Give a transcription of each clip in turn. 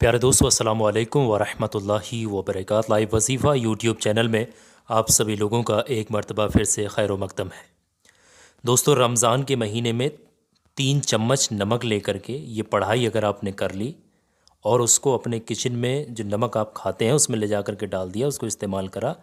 प्यारे दोस्तों, अस्सलामु अलैकुम वरहमतुल्लाहि वबरकात। लाइव वजीफ़ा यूट्यूब चैनल में आप सभी लोगों का एक मरतबा फिर से खैर मकदम है। दोस्तों, रमज़ान के महीने में 3 चम्मच नमक लेकर के ये पढ़ाई अगर आपने कर ली और उसको अपने किचन में जो नमक आप खाते हैं उसमें ले जा कर के डाल दिया, उसको इस्तेमाल करा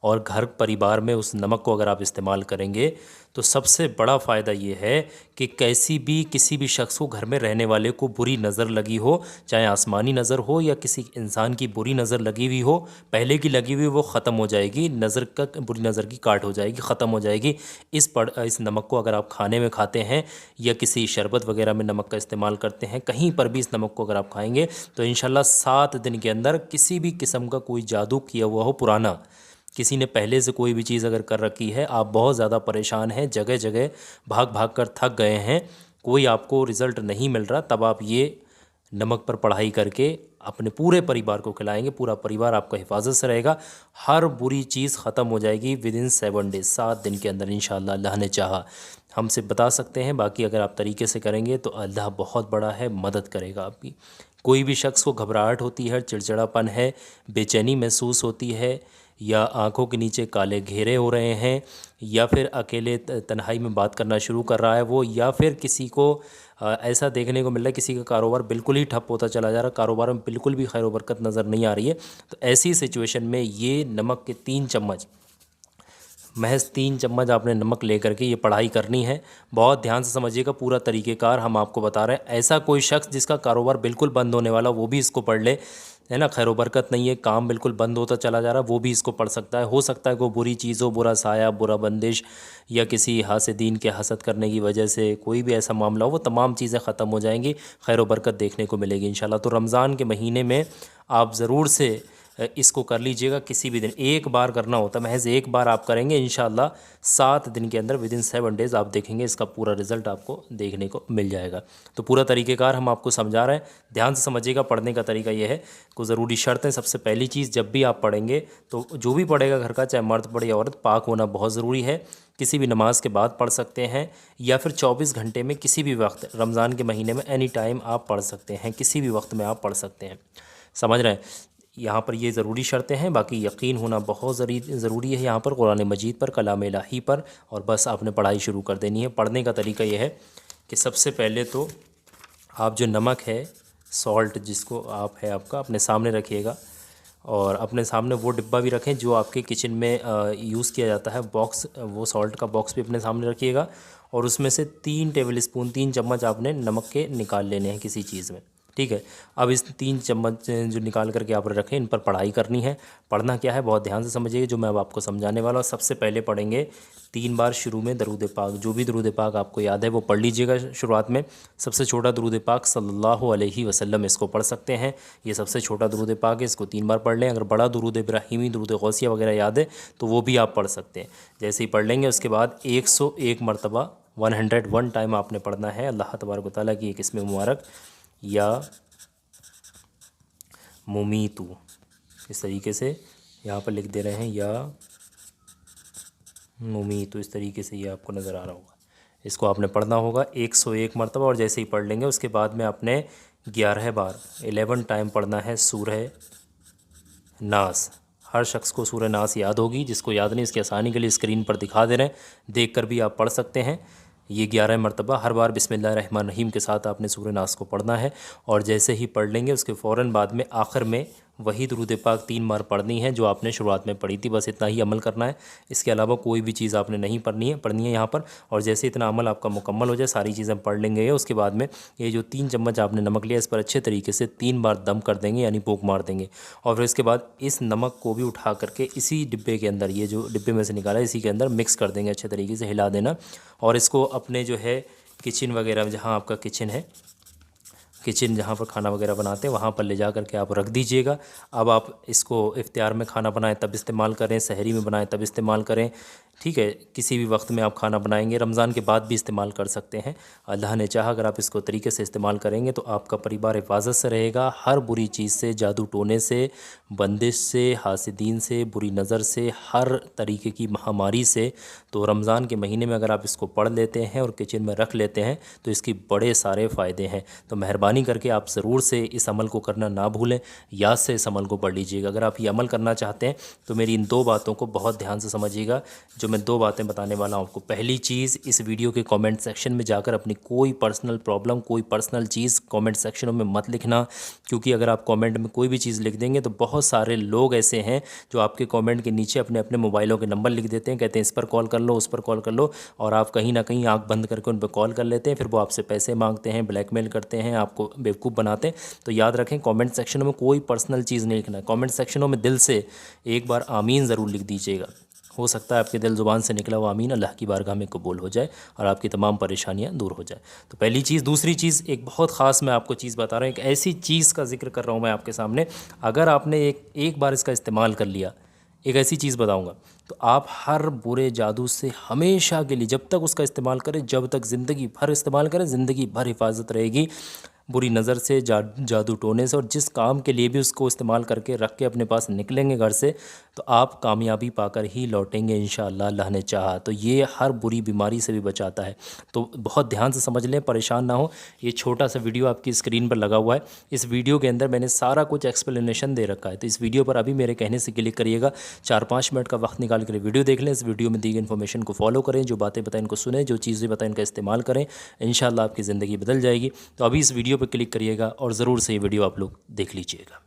और घर परिवार में उस नमक को अगर आप इस्तेमाल करेंगे तो सबसे बड़ा फ़ायदा ये है कि कैसी भी किसी भी शख्स को, घर में रहने वाले को बुरी नज़र लगी हो, चाहे आसमानी नज़र हो या किसी इंसान की बुरी नज़र लगी हुई हो, पहले की लगी हुई वो ख़त्म हो जाएगी, नज़र का बुरी नज़र की काट हो जाएगी, ख़त्म हो जाएगी। इस नमक को अगर आप खाने में खाते हैं या किसी शरबत वगैरह में नमक का इस्तेमाल करते हैं, कहीं पर भी इस नमक को अगर आप खाएंगे तो इंशाल्लाह 7 दिन के अंदर किसी भी किस्म का कोई जादू किया हुआ हो, पुराना किसी ने पहले से कोई भी चीज़ अगर कर रखी है, आप बहुत ज़्यादा परेशान हैं, जगह जगह भाग भाग कर थक गए हैं, कोई आपको रिज़ल्ट नहीं मिल रहा, तब आप ये नमक पर पढ़ाई करके अपने पूरे परिवार को खिलाएंगे, पूरा परिवार आपका हिफाजत से रहेगा, हर बुरी चीज़ ख़त्म हो जाएगी विदिन 7 डेज़, 7 दिन के अंदर इंशाअल्लाह। अल्लाह ने चाहा हमसे बता सकते हैं, बाकी अगर आप तरीके से करेंगे तो अल्लाह बहुत बड़ा है, मदद करेगा आपकी। कोई भी शख्स को घबराहट होती है, चिड़चिड़ापन है, बेचैनी महसूस होती है, या आंखों के नीचे काले घेरे हो रहे हैं, या फिर अकेले तन्हाई में बात करना शुरू कर रहा है वो, या फिर किसी को ऐसा देखने को मिल रहा है किसी का कारोबार बिल्कुल ही ठप होता चला जा रहा है, कारोबार में बिल्कुल भी खैर बरकत नज़र नहीं आ रही है, तो ऐसी सिचुएशन में ये नमक के 3 चम्मच, महज 3 चम्मच आपने नमक लेकर के ये पढ़ाई करनी है। बहुत ध्यान से समझिएगा, पूरा तरीक़ेकार हम आपको बता रहे हैं। ऐसा कोई शख्स जिसका कारोबार बिल्कुल बंद होने वाला वो भी इसको पढ़ ले, है ना, खैर बरकत नहीं है, काम बिल्कुल बंद होता चला जा रहा है, वो भी इसको पढ़ सकता है। हो सकता है कोई बुरी चीज़ हो, बुरा साया, बुरा बंदिश या किसी हासिदीन के हसद करने की वजह से कोई भी ऐसा मामला हो, वो तमाम चीज़ें ख़त्म हो जाएंगी, खैर बरकत देखने को मिलेगी इंशाल्लाह। तो रमज़ान के महीने में आप ज़रूर से इसको कर लीजिएगा। किसी भी दिन एक बार करना होता है, महज एक बार आप करेंगे इंशाल्लाह 7 दिन के अंदर विदिन 7 डेज़ आप देखेंगे इसका पूरा रिज़ल्ट आपको देखने को मिल जाएगा। तो पूरा तरीक़ेकार हम आपको समझा रहे हैं, ध्यान से समझिएगा। पढ़ने का तरीका यह है, कुछ ज़रूरी शर्तें। सबसे पहली चीज़, जब भी आप पढ़ेंगे तो जो भी पढ़ेगा घर का, चाहे मर्द पढ़े या औरत, पाक होना बहुत ज़रूरी है। किसी भी नमाज के बाद पढ़ सकते हैं या फिर 24 घंटे में किसी भी वक्त, रमज़ान के महीने में एनी टाइम आप पढ़ सकते हैं, किसी भी वक्त में आप पढ़ सकते हैं। समझ रहे हैं, यहाँ पर ये ज़रूरी शर्तें हैं। बाकी यकीन होना बहुत ज़रूरी है यहाँ पर, कुरान मजीद पर, कलाम इलाही पर, और बस आपने पढ़ाई शुरू कर देनी है। पढ़ने का तरीका ये है कि सबसे पहले तो आप जो नमक है, सॉल्ट जिसको आप है आपका, अपने सामने रखिएगा, और अपने सामने वो डिब्बा भी रखें जो आपके किचन में यूज़ किया जाता है, बॉक्स, वो सॉल्ट का बॉक्स भी अपने सामने रखिएगा, और उसमें से 3 टेबल स्पून, 3 चम्मच आपने नमक के निकाल लेने हैं किसी चीज़ में, ठीक है। अब इस 3 चम्मच जो निकाल करके आप रखें, इन पर पढ़ाई करनी है। पढ़ना क्या है, बहुत ध्यान से समझिए जो मैं अब आपको समझाने वाला हूँ। सबसे पहले पढ़ेंगे 3 बार शुरू में दरूद पाक, जो भी दरूद पाक आपको याद है वो पढ़ लीजिएगा शुरुआत में। सबसे छोटा दरूद पाक सल्लल्लाहु अलैहि वसल्लम, इसको पढ़ सकते हैं, ये सबसे छोटा दरूद पाक है, इसको 3 बार पढ़ लें। अगर बड़ा दरूद इब्राहिमी, दरूद गौसिया वगैरह याद है तो वो भी आप पढ़ सकते हैं। जैसे ही पढ़ लेंगे उसके बाद 101 मरतबा, 101 टाइम आपने पढ़ना है अल्लाह तबारक व तआला की एक इसमें मुबारक, या मुमीतू, इस तरीके से यहाँ पर लिख दे रहे हैं, या मुमीतू, इस तरीके से ये आपको नज़र आ रहा होगा। इसको आपने पढ़ना होगा 101 मरतबा, और जैसे ही पढ़ लेंगे उसके बाद में आपने 11 बार, 11 टाइम पढ़ना है सूरह नास। हर शख्स को सूरह नास याद होगी, जिसको याद नहीं इसकी आसानी के लिए स्क्रीन पर दिखा दे रहे हैं, देख कर भी आप पढ़ सकते हैं। ये 11 मरतबा, हर बार बिस्मिल्लाहिर्रहमानिर्रहीम के साथ आपने सूरह नास को पढ़ना है, और जैसे ही पढ़ लेंगे उसके फ़ौरन बाद में आखिर में वही दरूद पाक 3 बार पढ़नी है जो आपने शुरुआत में पढ़ी थी। बस इतना ही अमल करना है, इसके अलावा कोई भी चीज़ आपने नहीं पढ़नी है यहाँ पर। और जैसे इतना अमल आपका मुकम्मल हो जाए, सारी चीज़ें पढ़ लेंगे, उसके बाद में ये जो 3 चम्मच आपने नमक लिया, इस पर अच्छे तरीके से 3 बार दम कर देंगे, यानी फूंक मार देंगे। और फिर इसके बाद इस नमक को भी उठा करके इसी डिब्बे के अंदर, ये जो डिब्बे में से निकाला है इसी के अंदर मिक्स कर देंगे, अच्छे तरीके से हिला देना। और इसको अपने जो है किचन वगैरह में, जहाँ आपका किचन है, किचन जहाँ पर खाना वगैरह बनाते हैं वहाँ पर ले जा करके आप रख दीजिएगा। अब आप इसको इफ्तियार में खाना बनाएं तब इस्तेमाल करें, सहरी में बनाएं तब इस्तेमाल करें, ठीक है। किसी भी वक्त में आप खाना बनाएंगे, रमज़ान के बाद भी इस्तेमाल कर सकते हैं। अल्लाह ने चाहा अगर आप इसको तरीके से इस्तेमाल करेंगे तो आपका परिवार हिफाजत से रहेगा, हर बुरी चीज़ से, जादू टोने से, बंदिश से, हासिदीन से, बुरी नज़र से, हर तरीके की महामारी से। तो रमज़ान के महीने में अगर आप इसको पढ़ लेते हैं और किचन में रख लेते हैं तो इसकी बड़े सारे फ़ायदे हैं। तो मेहरबानी मेहरबानी करके आप ज़रूर से इस अमल को करना ना भूलें, याद से इस अमल को पढ़ लीजिएगा। अगर आप ये अमल करना चाहते हैं तो मेरी इन 2 बातों को बहुत ध्यान से समझिएगा, जो मैं 2 बातें बताने वाला हूँ आपको। पहली चीज़, इस वीडियो के कमेंट सेक्शन में जाकर अपनी कोई पर्सनल प्रॉब्लम, कोई पर्सनल चीज़ कमेंट सेक्शनों में मत लिखना, क्योंकि अगर आप कमेंट में कोई भी चीज़ लिख देंगे तो बहुत सारे लोग ऐसे हैं जो आपके कमेंट के नीचे अपने अपने मोबाइलों के नंबर लिख देते हैं, कहते हैं इस पर कॉल कर लो, उस पर कॉल कर लो, और आप कहीं ना कहीं आंख बंद करके उन पर कॉल कर लेते हैं। फिर वो आपसे पैसे मांगते हैं, ब्लैकमेल करते हैं, आपको बेवकूफ़ बनाते हैं। तो याद रखें, कमेंट सेक्शनों में कोई पर्सनल चीज़ नहीं लिखना है। कमेंट सेक्शनों में दिल से एक बार आमीन ज़रूर लिख दीजिएगा। हो सकता है आपके दिल ज़ुबान से निकला हुआ आमीन अल्लाह की बारगाह में कबूल हो जाए और आपकी तमाम परेशानियां दूर हो जाए। तो पहली चीज़। दूसरी चीज़, एक बहुत ख़ास मैं आपको चीज़ बता रहा हूँ, एक ऐसी चीज़ का जिक्र कर रहा हूँ मैं आपके सामने, अगर आपने एक बार इसका इस्तेमाल कर लिया, एक ऐसी चीज़ बताऊंगा, तो आप हर बुरे जादू से हमेशा के लिए, जब तक उसका इस्तेमाल करें, जब तक ज़िंदगी भर इस्तेमाल करें, ज़िंदगी भर हिफाजत रहेगी बुरी नज़र से, जादू टोने से। और जिस काम के लिए भी उसको इस्तेमाल करके रख के अपने पास निकलेंगे घर से, तो आप कामयाबी पाकर ही लौटेंगे इंशाअल्लाह, अल्लाह ने चाहा। तो ये हर बुरी बीमारी से भी बचाता है। तो बहुत ध्यान से समझ लें, परेशान ना हो। ये छोटा सा वीडियो आपकी स्क्रीन पर लगा हुआ है, इस वीडियो के अंदर मैंने सारा कुछ एक्सप्लेनेशन दे रखा है। तो इस वीडियो पर अभी मेरे कहने से क्लिक करिएगा, 4-5 मिनट का वक्त निकाल कर वीडियो देख लें। इस वीडियो में दी गई इन्फॉर्मेशन को फॉलो करें, जो बातें बताएं इनको सुने, जो चीज़ें बताएं इनका इस्तेमाल करें, इंशाअल्लाह आपकी ज़िंदगी बदल जाएगी। तो अभी इस वीडियो पर क्लिक करिएगा और ज़रूर से ये वीडियो आप लोग देख लीजिएगा।